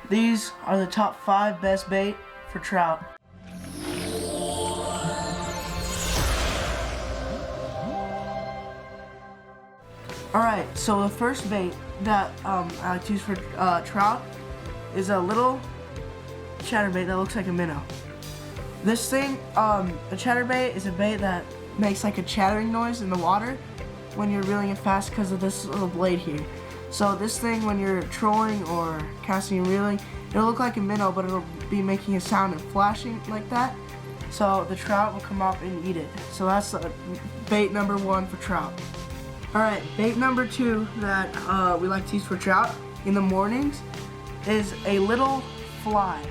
These are the top 5 best bait for trout. Alright, so the first bait that I like to use for trout is a little chatterbait that looks like a minnow. This thing, a chatterbait is a bait that makes like a chattering noise in the water when you're reeling it fast because of this little blade here. So this thing, when you're trolling or casting and reeling, it'll look like a minnow, but it'll be making a sound and flashing like that. So the trout will come up and eat it. So that's bait number 1 for trout. Alright, bait number 2 that we like to use for trout in the mornings is a little fly.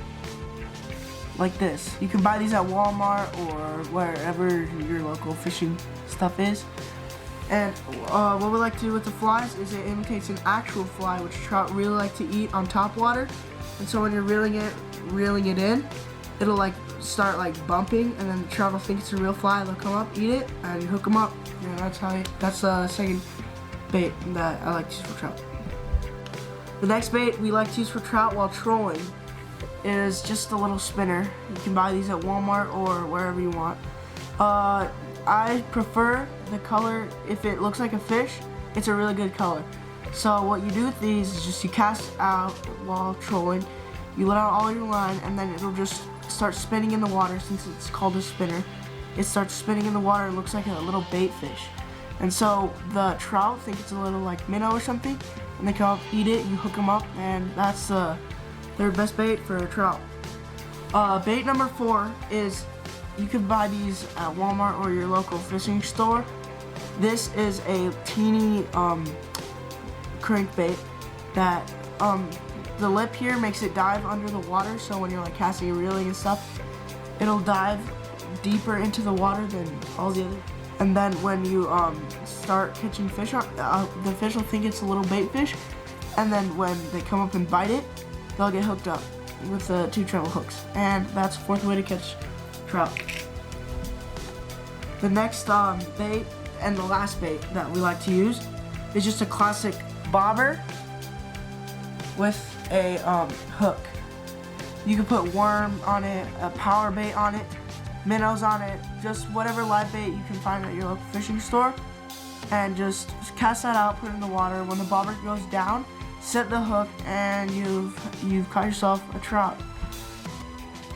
Like this. You can buy these at Walmart or wherever your local fishing stuff is. And what we like to do with the flies is it imitates an actual fly, which trout really like to eat on top water. And so when you're reeling it in, it'll like start like bumping, and then the trout will think it's a real fly. They'll come up, eat it, and you hook them up. And that's the second bait that I like to use for trout. The next bait we like to use for trout while trolling is just a little spinner. You can buy these at Walmart or wherever you want. I prefer the color. If it looks like a fish, it's a really good color. So what you do with these is just you cast out while trolling, you let out all your line, and then it'll just start spinning in the water. Since it's called a spinner, it starts spinning in the water. It looks like a little bait fish, and so the trout think it's a little like minnow or something, and they come up, eat it, you hook them up, and that's their best bait for a trout. Bait number 4 is, you can buy these at Walmart or your local fishing store. This is a teeny crankbait that the lip here makes it dive under the water, so when you're like casting and reeling and stuff, it'll dive deeper into the water than all the other. And then when you start catching fish, the fish will think it's a little bait fish, and then when they come up and bite it, they'll get hooked up with the 2 treble hooks, and that's the 4th way to catch trout. The next bait and the last bait that we like to use is just a classic bobber with a hook. You can put worm on it, a power bait on it, minnows on it, just whatever live bait you can find at your local fishing store, and just cast that out, put it in the water. When the bobber goes down, set the hook, and you've caught yourself a trout.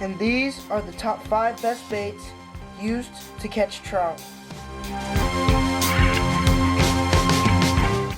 And these are the top 5 best baits used to catch trout.